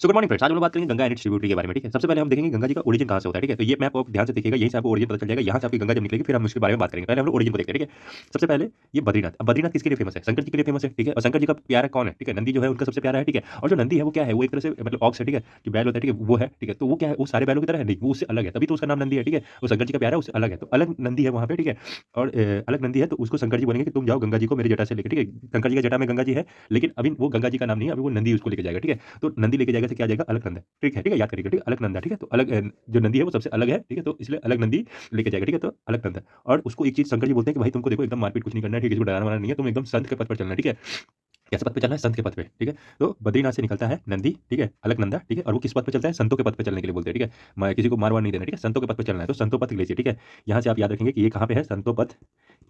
So good morning friends, आज हम लोग बात करेंगे गंगा एंड इट्स ट्रिब्यूटरी के बारे में। ठीक है, सबसे पहले हम देखेंगे गंगा जी का ओरिजिन कहाँ से होता है। ठीक है, तो ये मैप आप ध्यान से देखिएगा, यहीं से आपको ओरिजिन पता चल जाएगा। यहाँ से आपकी गंगा जब निकलेगी फिर हम उसके बारे में बात करेंगे। पहले हम लोग ओरिजिन को देखते हैं। ठीक है, सबसे पहले ये बद्रीनाथ। अब बद्रीनाथ किसके लिए फेमस है? शंकर जी के लिए फेमस है। ठीक है, और शंकर जी का प्यारा कौन है? ठीक है, नंदी जो है उनका सबसे प्यारा है। ठीक है, और जो नंदी है वो क्या है? वो एक तरह से मतलब ऑक्स है। ठीक है, जो बैल होता है। ठीक है, वो है। ठीक है, तो वो क्या है? वो सारे बैलों की तरह है नहीं, वो उससे अलग है, तभी तो उसका नाम नंदी है। ठीक है, वो शंकर जी का प्यारा है, उससे अलग है, तो अलग नंदी है वहाँ पे। ठीक है, और अलग नंदी है, तो उसको शंकर जी बोलेंगे कि तुम जाओ गंगा जी को मेरी जटा से लेकर। ठीक है, शंकर जी की जटा में गंगा जी है, लेकिन अभी वो गंगा जी का नाम नहीं है, अभी वो नंदी उसको लेके जाएगा। ठीक है, तो नंदी लेके जाएगा तो क्या आ जाएगा? अलकनंदा। ठीक है, याद करिएगा। ठीक है, अलकनंदा। ठीक है, तो अलग जो नंदी है वो सबसे अलग है। ठीक है, तो इसलिए अलग नंदी लेके जाएगा। ठीक है, तो अलकनंदा। और उसको एक चीज शंकर जी बोलते हैं कि भाई तुमको देखो एकदम मारपीट कुछ नहीं करना है। ठीक है, इसको डराना वाला नहीं है, तुम एकदम संत के पथ पर चलना है। ठीक है, कैसे पथ पे चलना है? संत के पथ पे। ठीक है, तो बद्रीनाथ से निकलता है नंदी। ठीक है, अलकनंदा। ठीक है, और वो किस पथ पे चलता है? संतों के पथ पे चलने के लिए बोलते हैं। ठीक है, किसी को मार वार नहीं देना। ठीक है, संतों के पथ पे चलना है, तो संतों पथ ग्लेशियर। ठीक है, यहाँ से आप याद रखेंगे कि ये कहाँ पे है? संतों पथ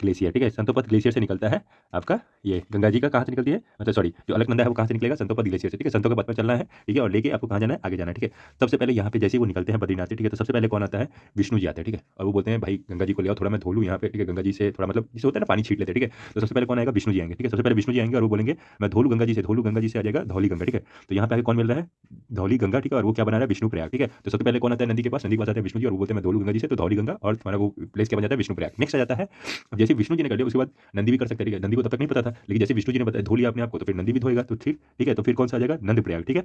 ग्लेशियर। ठीक है, संतों पथ ग्लेशियर से निकलता है आपका ये गंगा जी का। कहाँ से निकलती है? मतलब सॉरी, जो अलकनंदा है वो कहाँ से निकलेगा? संतों पथ ग्लेशियर से। ठीक है, संतों के पथ पर चलना है। ठीक है, और लेके आपको कहाँ जाना है? आगे जाना है। ठीक है, सबसे पहले यहाँ पे जैसे ही वो निकलते हैं बद्रीनाथ से। ठीक है, तो सबसे पहले कौन आता है? विष्णु जी आते हैं। ठीक है, और वो बोलते हैं भाई गंगा जी को ले आओ, थोड़ा मैं धो लूँ यहाँ पे। ठीक है, गंगा जी से थोड़ा मतलब जिसे होता है ना पानी छीट लेते हैं। ठीक है, तो सबसे पहले कौन आएगा? विष्णु जी आएंगे। ठीक है, सबसे पहले विष्णु जी आएंगे और वो बोलेंगे मैं धोलू गंगा जी से, धोलू गंगा जी से आ जाएगा धौली गंगा। ठीक है, तो यहाँ पे आगे कौन मिल रहा है? धौली गंगा। ठीक है, और वो क्या बना रहा है? विष्णु प्रयाग। ठीक है, तो सबसे पहले कौन आता है नंदी के पास? नंदी के पास आता है विष्णु जी, और वो बोलते हैं मैं धोलू गंगा जी से, तो धौली गंगा और तुम्हारा वो प्लेस क्या बन जाता है? विष्णु प्रयाग। नेक्स्ट आ जाता है, अब जैसे विष्णु जी ने कर लिया उसके बाद नंदी भी कर सकते हैं। ठीक है, नंदी को तब तक नहीं पता था, लेकिन जैसे विष्णु जी ने बताया धो लिया अपने आप को, तो फिर नंदी भी धोएगा। तो ठीक ठीक है, तो फिर कौन सा आ जाएगा? नंद प्रयाग। ठीक है,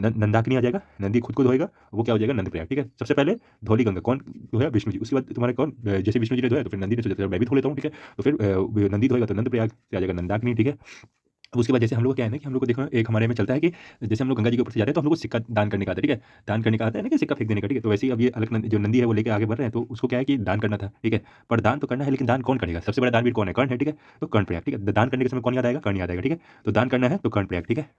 नंदाकिनी आ जाएगा, नंदी खुद को धोएगा, वो क्या हो जाएगा? नंद प्रयाग। ठीक है, सबसे पहले धौली गंगा कौन धोया? विष्णु जी। उसके बाद तुम्हारे कौन जैसे विष्णु जी ने धोया तो फिर नंदी ने सोचा चलो मैं भी धो लेता हूँ। ठीक है, तो फिर नंदी धोएगा तो नंद प्रयाग से आ जाएगा नंदाकिनी। ठीक है, अब उसके बाद जैसे हम लोग को क्या है ना कि हम लोग को देखो एक हमारे में चलता है कि जैसे हम लोग गंगा जी के ऊपर से जाते हैं तो हम लोग को सिक्का दान करने का आता है। ठीक है, दान करने का आता है ना कि सिक्का फेंक देने का। ठीक है, तो वैसे ही अब ये अलकनंद जो नंदी है वो लेके आगे बढ़ रहे हैं, तो उसको क्या है कि दान करना था। ठीक है, पर दान तो करना है, लेकिन दान कौन करेगा? सबसे बड़ा दानवीर कौन है? कर्ण है। ठीक है, तो कर्ण प्रयाग। ठीक है, दान करने के समय कौन याद आएगा? कर्ण याद आएगा। ठीक है, तो दान करना है तो कर्ण प्रयाग। ठीक है।